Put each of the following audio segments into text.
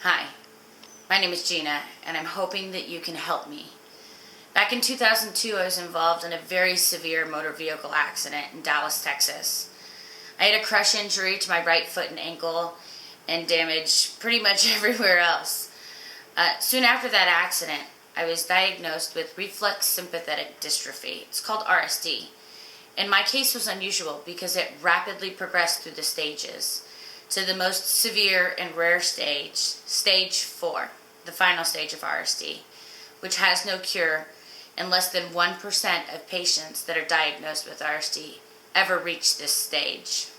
Hi, my name is Gina, and I'm hoping that you can help me. Back in 2002, I was involved in a very severe motor vehicle accident in Dallas, Texas. I had a crush injury to my right foot and ankle and damage pretty much everywhere else. Soon after that accident, I was diagnosed with reflex sympathetic dystrophy. It's called RSD. And my case was unusual because it rapidly progressed through the stages to the most severe and rare stage, stage 4, the final stage of RSD, which has no cure, and less than 1% of patients that are diagnosed with RSD ever reach this stage.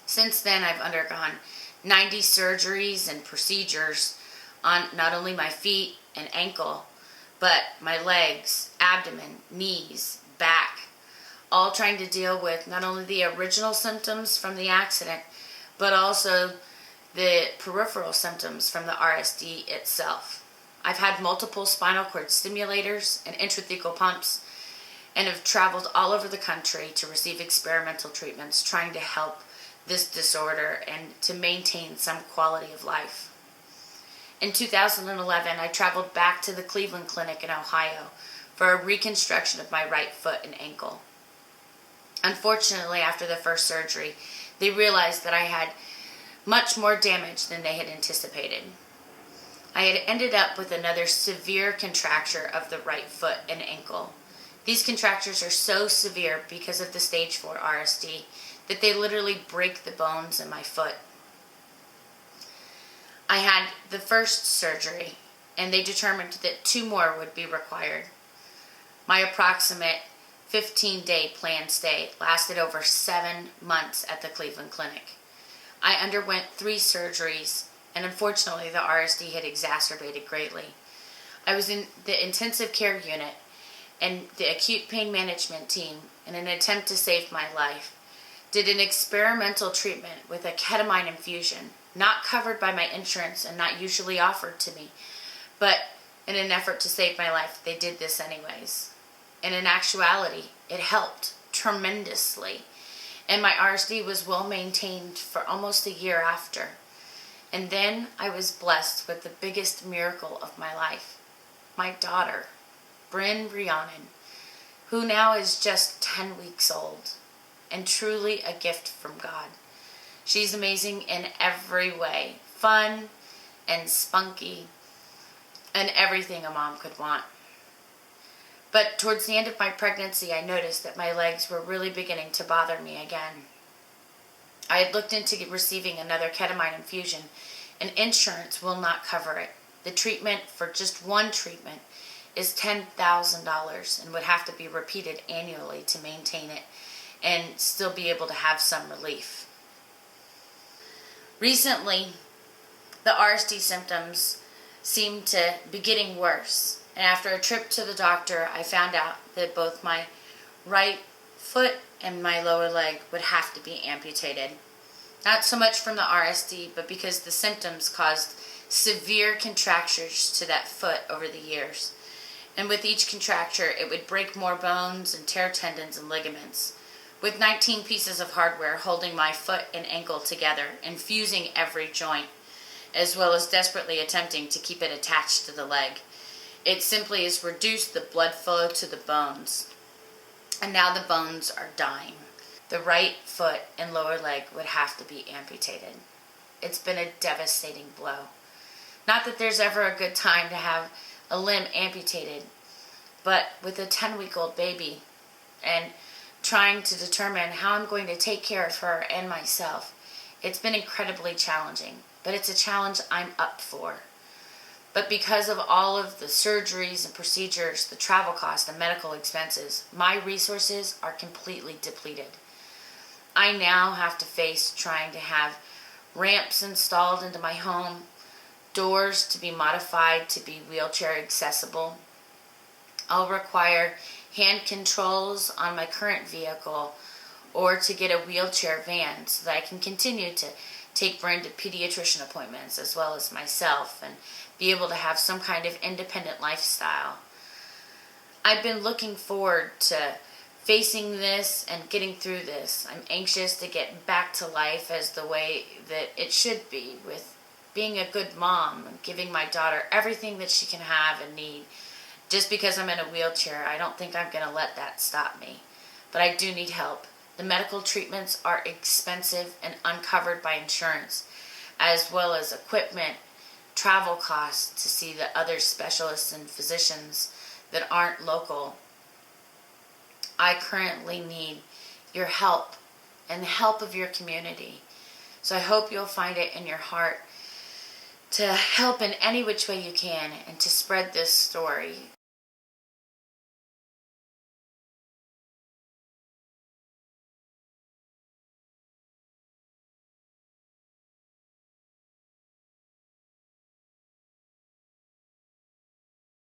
Since then, I've undergone 90 surgeries and procedures on not only my feet and ankle, but my legs, abdomen, knees, back, all trying to deal with not only the original symptoms from the accident, but also the peripheral symptoms from the RSD itself. I've had multiple spinal cord stimulators and intrathecal pumps and have traveled all over the country to receive experimental treatments trying to help this disorder and to maintain some quality of life. In 2011, I traveled back to the Cleveland Clinic in Ohio for a reconstruction of my right foot and ankle. Unfortunately, after the first surgery, they realized that I had much more damage than they had anticipated. I had ended up with another severe contracture of the right foot and ankle. These contractures are so severe because of the stage 4 RSD that they literally break the bones in my foot. I had the first surgery, and they determined that 2 more would be required. My approximate 15-day planned stay lasted over 7 months at the Cleveland Clinic. I underwent 3 surgeries, and unfortunately the RSD had exacerbated greatly. I was in the intensive care unit, and the acute pain management team, in an attempt to save my life, did an experimental treatment with a ketamine infusion, not covered by my insurance and not usually offered to me, but in an effort to save my life, they did this anyways. And in actuality, it helped tremendously. And my RSD was well maintained for almost a year after. And then I was blessed with the biggest miracle of my life. My daughter, Bryn Rhiannon, who now is just 10 weeks old, and truly a gift from God. She's amazing in every way, fun and spunky, and everything a mom could want. But towards the end of my pregnancy, I noticed that my legs were really beginning to bother me again. I had looked into receiving another ketamine infusion, and insurance will not cover it. The treatment for just one treatment is $10,000 and would have to be repeated annually to maintain it and still be able to have some relief. Recently, the RSD symptoms seemed to be getting worse. And after a trip to the doctor, I found out that both my right foot and my lower leg would have to be amputated. Not so much from the RSD, but because the symptoms caused severe contractures to that foot over the years. And with each contracture, it would break more bones and tear tendons and ligaments. With 19 pieces of hardware holding my foot and ankle together and fusing every joint, as well as desperately attempting to keep it attached to the leg. It simply has reduced the blood flow to the bones, and now the bones are dying. The right foot and lower leg would have to be amputated. It's been a devastating blow. Not that there's ever a good time to have a limb amputated, but with a 10-week-old baby and trying to determine how I'm going to take care of her and myself, it's been incredibly challenging, but it's a challenge I'm up for. But because of all of the surgeries and procedures, the travel costs, and medical expenses, my resources are completely depleted. I now have to face trying to have ramps installed into my home, doors to be modified to be wheelchair accessible. I'll require hand controls on my current vehicle or to get a wheelchair van so that I can continue to take Bryn to pediatrician appointments as well as myself and be able to have some kind of independent lifestyle. I've been looking forward to facing this and getting through this. I'm anxious to get back to life as the way that it should be, with being a good mom, giving my daughter everything that she can have and need. Just because I'm in a wheelchair, I don't think I'm going to let that stop me. But I do need help. The medical treatments are expensive and uncovered by insurance, as well as equipment, travel costs to see the other specialists and physicians that aren't local. I currently need your help and the help of your community. So I hope you'll find it in your heart to help in any which way you can and to spread this story